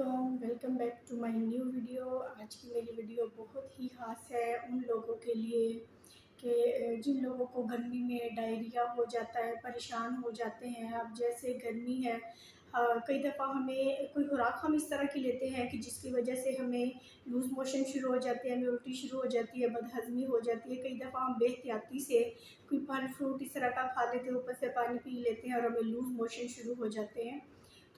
अस्सलामुअलैकुम, welcome back to my new video. आज की मेरी वीडियो बहुत ही ख़ास है उन लोगों के लिए कि जिन लोगों को गर्मी में डायरिया हो जाता है, परेशान हो जाते हैं। अब जैसे गर्मी है, कई दफ़ा हमें कोई खुराक हम इस तरह की लेते हैं कि जिसकी वजह से हमें लूज़ मोशन शुरू हो जाते हैं, हमें उल्टी शुरू हो जाती है, बदहज़मी हो जाती है। कई दफ़ा हम बेहतियाती से कोई फल फ्रूट इस तरह का खा लेते हैं, ऊपर से पानी पी लेते हैं और हमें लूज़ मोशन शुरू हो जाते हैं।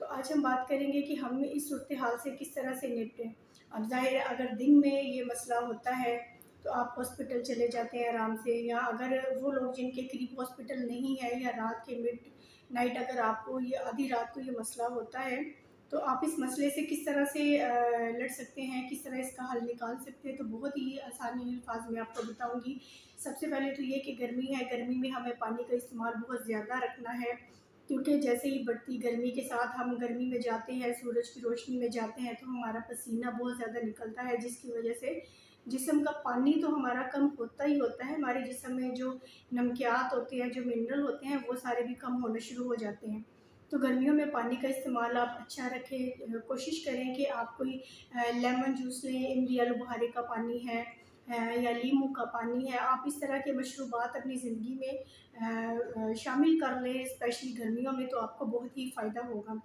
तो आज हम बात करेंगे कि हम इस सूरत हाल से किस तरह से निपटें। अब ज़ाहिर है, अगर दिन में ये मसला होता है तो आप हॉस्पिटल चले जाते हैं आराम से, या अगर वो लोग जिनके करीब हॉस्पिटल नहीं है या रात के मिड नाइट अगर आपको ये आधी रात को ये मसला होता है तो आप इस मसले से किस तरह से लड़ सकते हैं, किस तरह इसका हल निकाल सकते हैं। तो बहुत ही आसानी अल्फाज में आपको बताऊंगी। सबसे पहले तो ये कि गर्मी है, गर्मी में हमें पानी का इस्तेमाल बहुत ज़्यादा रखना है, क्योंकि जैसे ही बढ़ती गर्मी के साथ हम गर्मी में जाते हैं, सूरज की रोशनी में जाते हैं, तो हमारा पसीना बहुत ज़्यादा निकलता है, जिसकी वजह से जिस्म का पानी तो हमारा कम होता ही होता है। हमारे जिस्म में जो नमकियात होते हैं, जो मिनरल होते हैं, वो सारे भी कम होने शुरू हो जाते हैं। तो गर्मियों में पानी का इस्तेमाल आप अच्छा रखें। कोशिश करें कि आप कोई लेमन जूस लें, इमली आलू बुखारे का पानी है या लीमू का पानी है। आप इस तरह के मशरूबात अपनी ज़िंदगी में शामिल कर लें, स्पेशली गर्मियों में, तो आपको बहुत ही फ़ायदा होगा।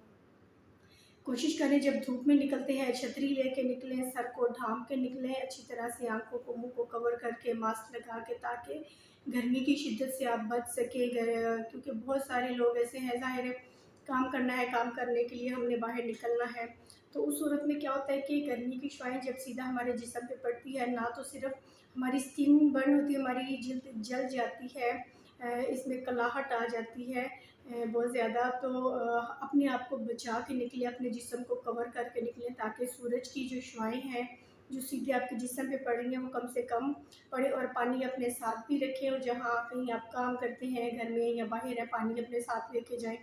कोशिश करें जब धूप में निकलते हैं छतरी लेके निकलें, सर को ढाँप के निकलें, अच्छी तरह से आँखों को, मुँह को कवर करके, मास्क लगा के, ताकि गर्मी की शिद्दत से आप बच सकें। क्योंकि बहुत सारे लोग ऐसे हैं, ज़ाहिर है काम करना है, काम करने के लिए हमने बाहर निकलना है, तो उस सूरत में क्या होता है कि गर्मी की शुआएँ जब सीधा हमारे जिस्म पे पड़ती है, ना तो सिर्फ हमारी स्किन बर्न होती है, हमारी जिल्द जल जाती है, इसमें कलाहट आ जाती है बहुत ज़्यादा। तो अपने आप को बचा के निकलें, अपने जिस्म को कवर करके निकलें, ताकि सूरज की जो शुआएँ हैं जो सीधे आपके जिस्म पे पड़ रही हैं वो कम से कम पड़े। और पानी अपने साथ भी रखें, और जहाँ कहीं आप काम करते हैं घर में या बाहर है, पानी अपने साथ लेके जाएँ,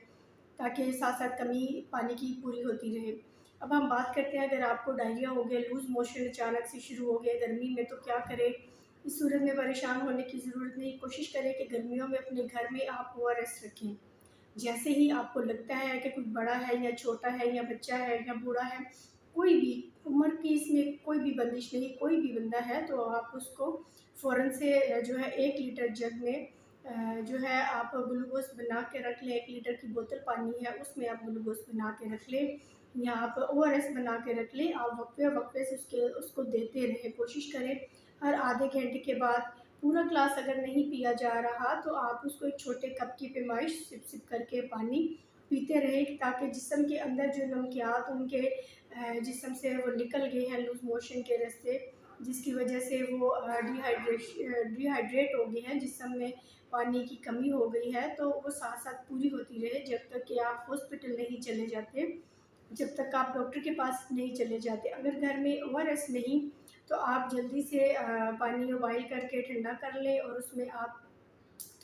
ताकि साथ साथ कमी पानी की पूरी होती रहे। अब हम बात करते हैं, अगर आपको डायरिया हो गया, लूज़ मोशन अचानक से शुरू हो गया गर्मी में, तो क्या करें। इस सूरत में परेशान होने की ज़रूरत नहीं। कोशिश करें कि गर्मियों में अपने घर में आप ओआरएस रखें। जैसे ही आपको लगता है कि कोई बड़ा है या छोटा है या बच्चा है या बूढ़ा है, कोई भी उम्र की इसमें कोई भी बंदिश नहीं, कोई भी बंदा है, तो आप उसको फ़ौरन से जो है 1 लीटर जग में जो है आप ग्लूकोज़ बना के रख लें। 1 लीटर की बोतल पानी है, उसमें आप ग्लूकोज़ बना के रख लें, या आप ओआरएस बना के रख लें। आप वक्फे-वक्फे से उसको देते रहें। कोशिश करें हर आधे घंटे के बाद, पूरा ग्लास अगर नहीं पिया जा रहा तो आप उसको एक छोटे कप की पैमाइश सिप-सिप करके पानी पीते रहें, ताकि जिस्म के अंदर जो नमकियात उनके जिस्म से वो निकल गए हैं लूज़ मोशन के रास्ते, जिसकी वजह से वो डिहाइड्रेट हो गए हैं, जिस्म में पानी की कमी हो गई है, तो वो साथ-साथ पूरी होती रहे जब तक कि आप हॉस्पिटल नहीं चले जाते, जब तक आप डॉक्टर के पास नहीं चले जाते। अगर घर में ओआरएस नहीं, तो आप जल्दी से पानी उबाइल करके ठंडा कर लें, और उसमें आप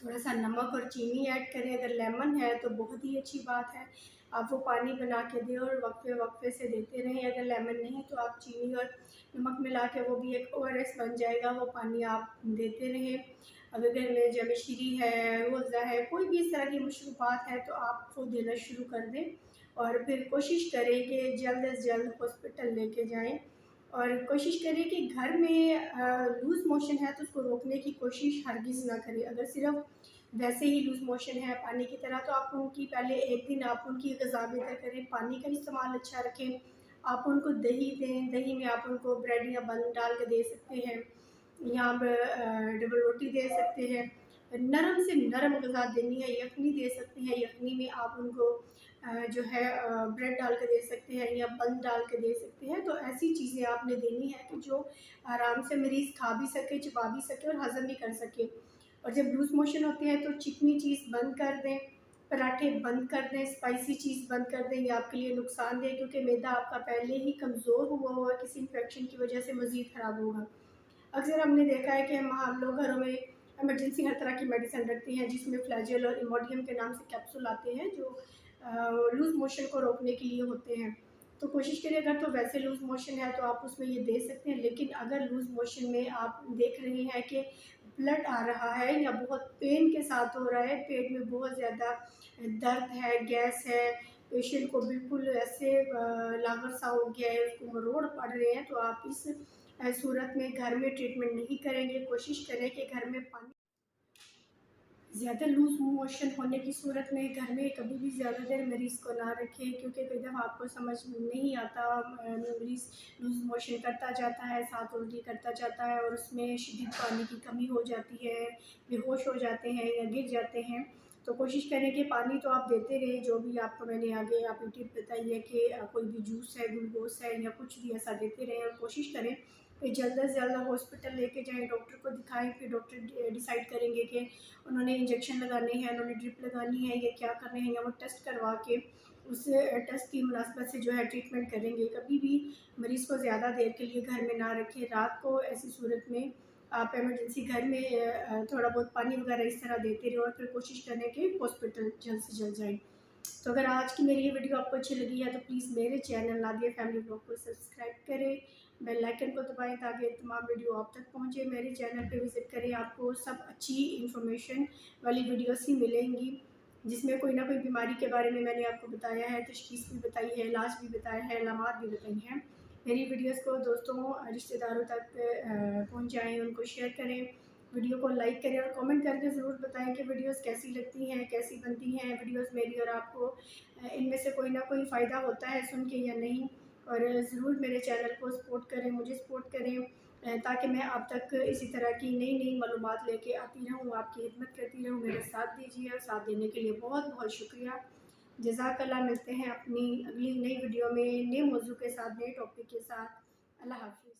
थोड़ा-सा नमक और चीनी ऐड करें। अगर लेमन है तो बहुत ही अच्छी बात है, आप वो पानी बना के दें और वक्फे-वक्फे से देते रहें। अगर लेमन नहीं तो आप चीनी और नमक मिला के, वो भी एक ओआरएस बन जाएगा, वो पानी आप देते रहें। अगर घर में जमशीरी है, रूअफ़ज़ा है, कोई भी इस तरह की मशरूबात है, तो आप वो देना शुरू कर दें, और फिर कोशिश करें कि जल्द से जल्द हॉस्पिटल लेके जाएँ। और कोशिश करें कि घर में लूज़ मोशन है तो उसको रोकने की कोशिश हरगिज़ ना करें। अगर सिर्फ़ वैसे ही लूज़ मोशन है पानी की तरह, तो आप उनकी पहले 1 दिन आप उनकी ग़िज़ा बेहतर करें, पानी का इस्तेमाल अच्छा रखें। आप उनको दही दें, दही में आप उनको ब्रेड या बन डाल के दे सकते हैं, या आप डबल रोटी दे सकते हैं। नरम से नरम ग़िज़ा देनी है, यखनी दे सकते हैं, यखनी में आप उनको जो है ब्रेड डाल के दे सकते हैं या बन डाल के दे सकते हैं। तो ऐसी चीज़ें आपने देनी है कि जो आराम से मरीज़ खा भी सके, चबा भी सके और हज़म भी कर सके। और जब लूज़ मोशन होते हैं तो चिकनी चीज़ बंद कर दें, पराठे बंद कर दें, स्पाइसी चीज़ बंद कर दें, ये आपके लिए नुकसानदेह है, क्योंकि मैदा आपका पहले ही कमज़ोर हुआ हुआ है, किसी इन्फेक्शन की वजह से मज़ीद ख़राब होगा। अक्सर हमने देखा है कि हम लोग घरों में इमरजेंसी हर तरह की मेडिसिन रखते हैं, जिसमें फ्लैजेल और इमोडियम के नाम से कैप्सूल आते हैं, जो लूज़ मोशन को रोकने के लिए होते हैं। तो कोशिश करिए, अगर तो वैसे लूज़ मोशन है तो आप उसमें ये दे सकते हैं, लेकिन अगर लूज़ मोशन में आप देख रहे हैं कि ब्लड आ रहा है या बहुत पेन के साथ हो रहा है, पेट में बहुत ज़्यादा दर्द है, गैस है, पेशेंट को बिल्कुल ऐसे लागर सा हो गया है, उसको मरोड़ पड़ रहे हैं, तो आप इस सूरत में घर में ट्रीटमेंट नहीं करेंगे। कोशिश करें कि घर में पानी ज़्यादा लूज़ मोशन होने की सूरत में घर में कभी भी ज़्यादा देर मरीज़ को ना रखें, क्योंकि कई दफ़ा आपको समझ नहीं आता, मरीज़ लूज़ मोशन करता जाता है, साथ उल्टी करता जाता है और उसमें शदीद पानी की कमी हो जाती है, बेहोश हो जाते हैं या गिर जाते हैं। तो कोशिश करें कि पानी तो आप देते रहें, जो भी आपको मैंने आगे आपको टिप बताई है कि कोई भी जूस है, ग्लूकोज है या कुछ भी ऐसा देते रहें, और कोशिश करें कि जल्द से जल्द हॉस्पिटल लेके जाएँ, डॉक्टर को दिखाएँ। फिर डॉक्टर डिसाइड करेंगे कि उन्होंने इंजेक्शन लगाने हैं, उन्होंने ड्रिप लगानी है या क्या करने हैं, या वो टेस्ट करवा के उस टेस्ट की मुनासबत से जो है ट्रीटमेंट करेंगे। कभी भी मरीज़ को ज़्यादा देर के लिए घर में ना रखें। रात को ऐसी सूरत में आप इमरजेंसी घर में थोड़ा बहुत पानी वगैरह इस तरह देते रहें, और फिर कोशिश करें कि हॉस्पिटल जल्द से जल्द जाएँ। तो अगर आज की मेरी ये वीडियो आपको अच्छी लगी है तो प्लीज़ मेरे चैनल नादिया फैमिली ब्लॉग को सब्सक्राइब करें, बेल आइकन को दबाएं ताकि तमाम वीडियो आप तक पहुंचे। मेरे चैनल पे विज़िट करें, आपको सब अच्छी इन्फॉर्मेशन वाली वीडियोस ही मिलेंगी, जिसमें कोई ना कोई बीमारी के बारे में मैंने आपको बताया है, तशख़ीस भी बताई है, इलाज भी बताया है, अलामात भी बताई हैं। मेरी वीडियोस को दोस्तों रिश्तेदारों तक पहुँचाएँ, उनको शेयर करें, वीडियो को लाइक करें और कमेंट करके ज़रूर बताएं कि वीडियोस कैसी लगती हैं, कैसी बनती हैं वीडियोस मेरी, और आपको इनमें से कोई ना कोई फ़ायदा होता है सुन के या नहीं। और ज़रूर मेरे चैनल को सपोर्ट करें, मुझे सपोर्ट करें, ताकि मैं आप तक इसी तरह की नई नई मालूमात लेके आती रहूँ, आपकी खिदमत करती रहूँ। मेरा साथ दीजिए, और साथ देने के लिए बहुत बहुत शुक्रिया। जज़ाकल्लाह। मिलते हैं अपनी अगली नई वीडियो में नए मौजू के साथ, नए टॉपिक के साथ। अल्लाह हाफ़िज़।